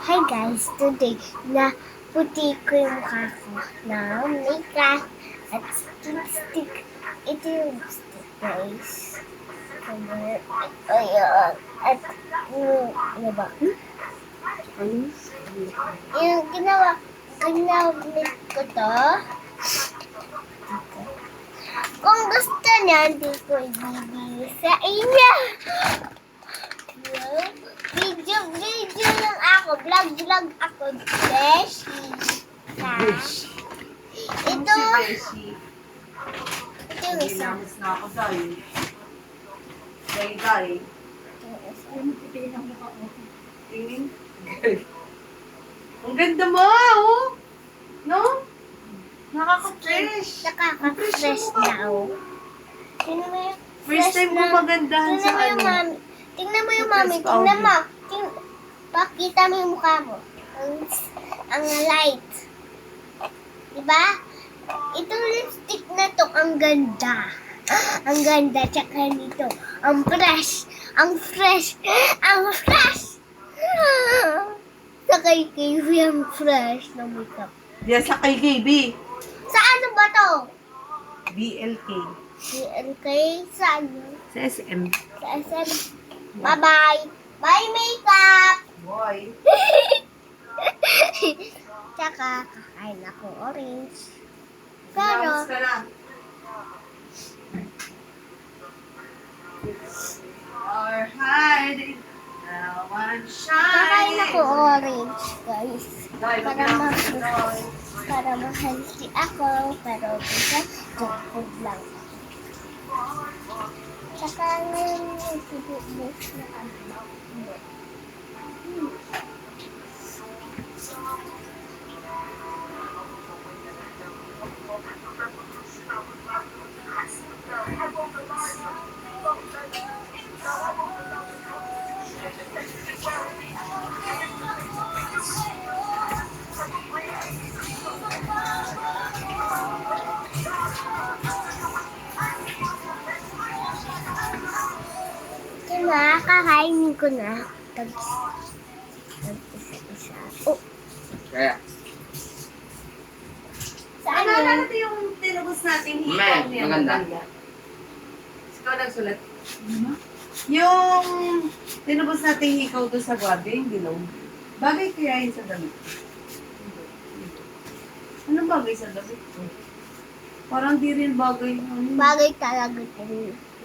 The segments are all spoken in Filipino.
Hi guys, today na puti ko yung mukha ko na makeup at lipstick. Ito yung lipstick guys. Ayan. At ano ba? Yung ginamit ko to. Kung gusto niya, hindi ko ibibigay sa inyo. Video lang ako. Vlog ako. Beshi. Ito yung isa. Ginamit na ako dahil. Dahil. Tingin. Ang ganda mo, oh. No? Nakaka-fresh. Nakaka-fresh na, oh. Tingnan mo yung First time mo magandahan sa ano. Tingnan mo yung mami. Tingnan mo. Pakita mo yung mukha mo. Ang light. Diba? Itong lipstick na to, ang ganda. Ang ganda. Tsaka nito. Ang fresh. Ang fresh. Ang fresh. Sa kay KB, ang fresh na makeup. Yan sa kay KB. Sa ano ba to? BLK. BLK? Sa ano? Sa SM. Sa SM. Bye-bye. Bye, makeup! Boy. Tsaka, kakain ako orange. Ginamit Pero, ka lang. Or hide. Now I'm kakain ako shining. orange, guys. Dahil Para ma-healthy ako. Pero, bisa, junk food lang. Tsaka, ngayon yung pibibis na ano. Kaya kakainin ko na. Isa-isa. Oh, Kaya. saan Ano yun? natin yung tinubos natin hikaw Ma'am, niya? maganda. Ikaw nagsulat. Yung tinubos natin hikaw doon sa gwabe, yung dilaw. Bagay kaya yun sa damit? Anong bagay sa damit? Parang di rin bagay. Bagay talaga ito.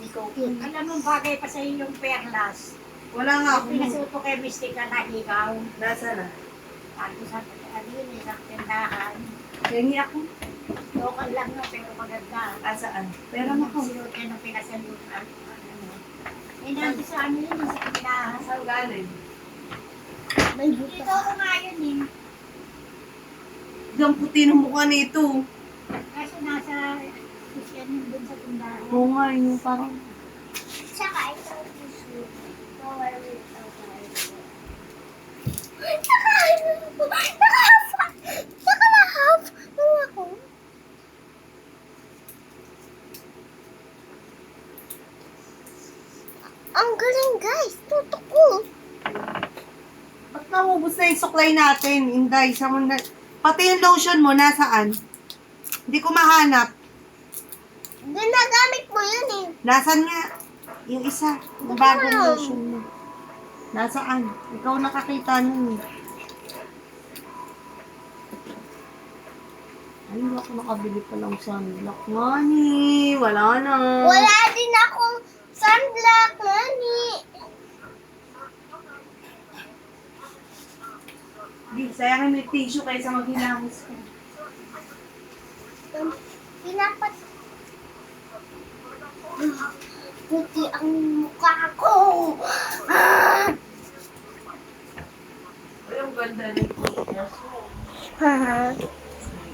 Ikaw. Alam mo, bagay pa sa yung perlas. Wala nga ako. Pinasuto kay Mystica na ikaw. Nasa na? Tago sa isang tindahan. Hingi ako. Local lang no, pero maganda. Asaan? Pero ako. Sinuot ka ng pinasalutan. Nandito sa ano yun, sa tindahan. Saan galing? May Dito buto. ako nga yun eh. Ang puti ng mukha nito. Kaso nasa Christian yun dun sa tindahan. Oo nga, yung parang... Tsaka ito ang tissue. Bawal with Tsaka half. Nung ako. Ang galing guys. Tutok ko. Ba't naubos na yung suklay natin, Inday? Pati yung lotion mo, nasaan? Hindi ko mahanap. Ginagamit mo yun eh. Nasaan nga? Yung isa. Yung bagong lotion mo. Nasaan? Ikaw nakakita nun. Ay, hindi ako nakabili pa lang sunblock. Mani, wala na. Wala din akong sunblock, nani. Di, sayangin mo yung tissue kaysa maghilamos ka. Pinapat. Puti ang mukha ko. Ay, ang ganda nito. Haha.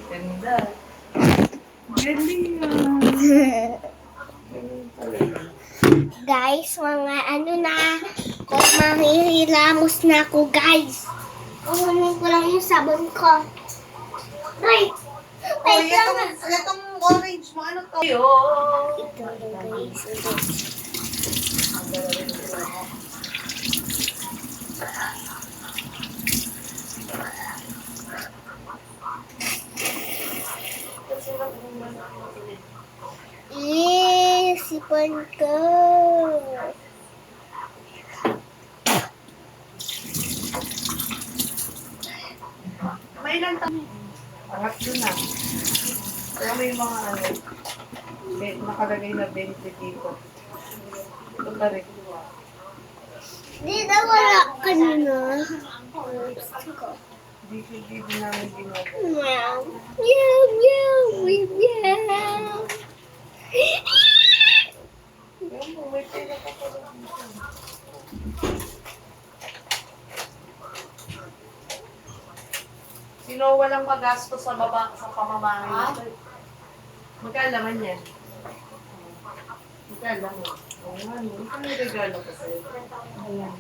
Ganda. Galing Guys, mga ano na. Kung mahihilamos na ako, guys. Kukunin ko lang yung sabon ko. Wait! Wait lang. Itong orange mo, ano to? Yo! Ito guys. naman ko. May ilang taon? Pangatlo na. Pero may mga ano, nakalagay na 20 dito. Ito pa rin. Di na wala kanina. Hindi namin ginagawa. Meow. Meow, meow, meow. Yan po, may pera ka pa rin dito. Sino walang magastos sa baba sa pamamahay nito? Magkano naman yan? Magkano naman? Oo nga, ano yung regalo ko sa'yo? Ayan.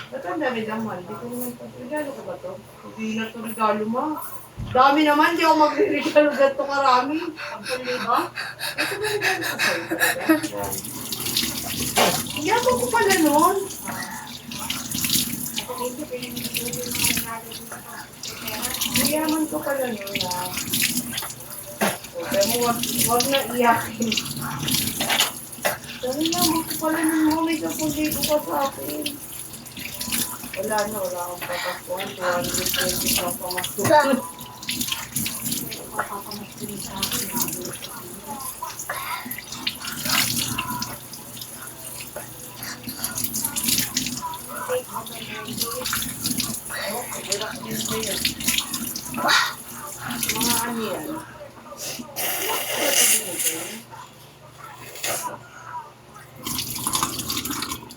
Ba't ang dami naman? Di ko naman ito. Regalo ko ba to? Hindi na ito regalo mo. Dami naman, di ako magre-regalo ganito karami. Ang puli ba? Ito ba regalo ko sa'yo? Ayan. Hindi ako ko pala nun. Mayaman ko pala nun na. Pero wag na iyakin. Dami naman ko pala nun mo. May kapundi ko pa sa akin. Wala akong papakuhan. 220 pa pamasukan. Mga ano yan?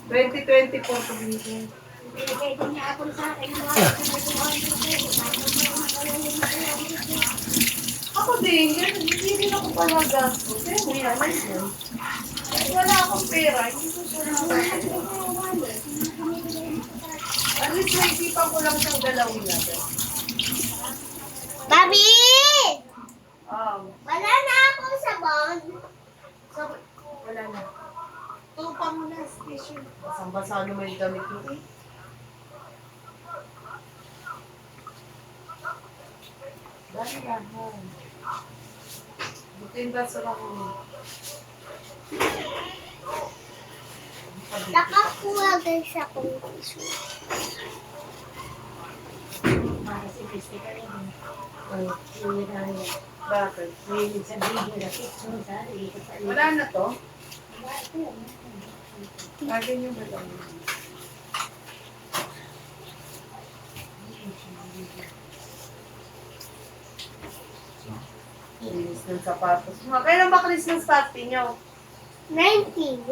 2024 ko binigyan. Ako din, hindi rin ako pala gastos. Kaya may alam yan. Kahit wala akong pera, hindi ko siya nakakasya. At least naisipan ko lang siyang dalawin natin. Babi! Wala Wala na akong sabon. wala na. Tupa mo na, station. Basang-basa naman yung damit mo eh. Dahil yan. Buti yung baso lang ko. Nakakuha guys akong tissue. Bakit? Wala na to? Lagyan yung balang. Linis ng sapatos. Kailan ba Christmas party nyo? 19.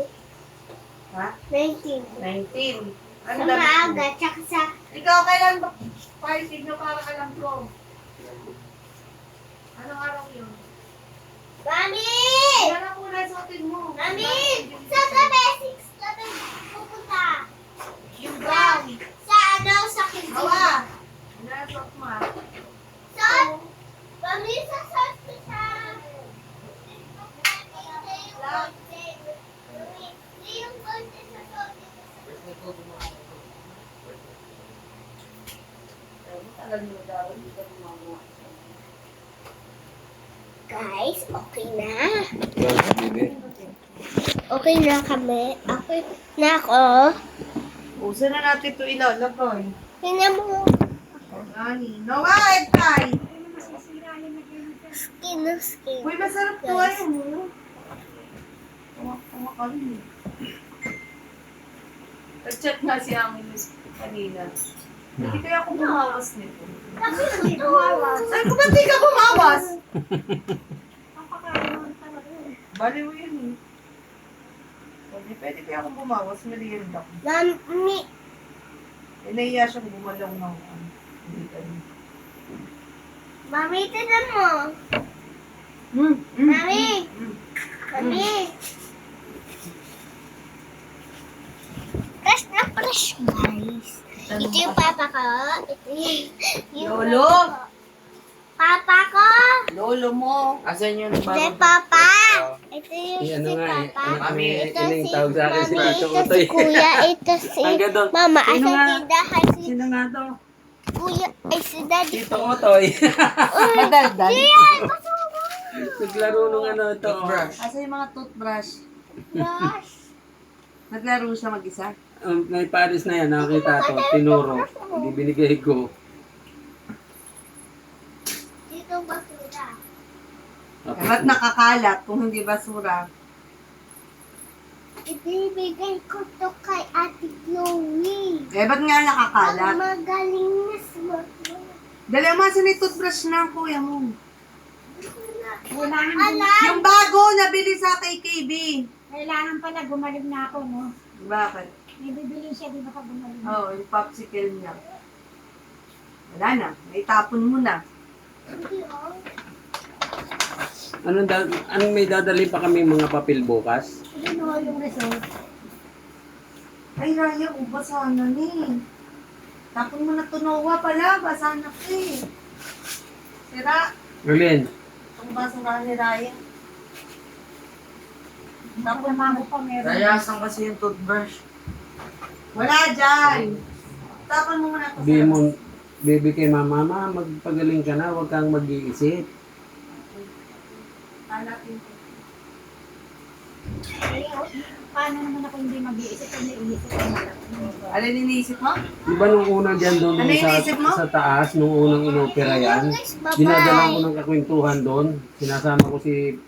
Ha? 19. 19. Ano Sa damit mo? maaga, tsaka sa... Ikaw, kailan ba party nyo para alam ko? Anong araw yun? Mami! Yan ang muna sa atin mo. Mami! Sa gabi, 6 ka na pupunta. Yung brown. Sa ano, sa kitchen. Hawa. Nasot mo ah. Saan? Mami, sa saan ko sa... Yung konti sa saan. Tagal mo daw, hindi ka gumawa. Guys, okay na. Okay na kami. Okay na ako. Uso na natin ito ilalagay. Tingnan mo. Ani. No, egg pie! Skin na skin. Uy, masarap to ay mo. Kumakain. Nag-chat nga si Amin kanina. Hindi kaya ako bumawas nito. Bakit hindi tumawa? Saan ko ba di ka bumawas? Baliw yun eh. Pwede kaya akong bumawas, merienda ko. Mami, Eh, nahiya siyang gumalaw ng hindi ka rin. Mami, tignan mo. Mami. Mami. Fresh na fresh, guys. Ito yung papa ko. Ito yung Lolo! papa ko. Lolo mo! Asan yung Ito yung papa. Ito yung Ano si nga eh. papa. Kami, Ito ito yung si tawag sa akin si mami. Tito Ito si Utoy. kuya. Ito si Hanggang doon. mama. Sino Asa nga? tindahan si Sino nga to? kuya. Ay, si daddy. Tito Utoy. Madaldal. Yan, masubo. Naglaro nung ano ito. Asa yung mga toothbrush? Brush. Naglaro siya mag-isa. May pares na yan, nakakita ko, tinuro. Hindi binigay ko. Dito basura. Ba't nakakalat kung hindi basura? Ibibigay ko to kay Ate Chloe. Eh, ba't nga nakakalat? Pag magaling na sumagot. Dali, masan yung toothbrush na, kuya mo? Kailangan, Alam! Yung bago, nabili sa kay KB. kailangan pala gumaling na ako, no? Bakit? May bibili siya, di ba ka gumaling? Oo, yung popsicle niya. Wala na, naitapon mo na. Hindi, oh. Anong may dadali pa kami mga papel bukas? Yun o, yung result. Ay, Raya, basa na ni. Tapon mo na tunawa pala, basa na ka eh. Sira, Erlin, itong basura ni Raya. Tapos naman ko pa meron. Rayasan kasi yung toothbrush. Wala dyan. Tapon mo muna ito. di mo, baby kay mama, magpagaling ka na, huwag kang mag-iisip. Hanapin ko. Paano naman ako hindi mag-iisip kung naiisip ko na lang. Alin iniisip mo? Di ba nung una dyan doon Ano iniisip mo? sa taas, nung unang inopera yan, Guys, bye-bye. dinadala ko ng kakwentuhan doon, sinasama ko si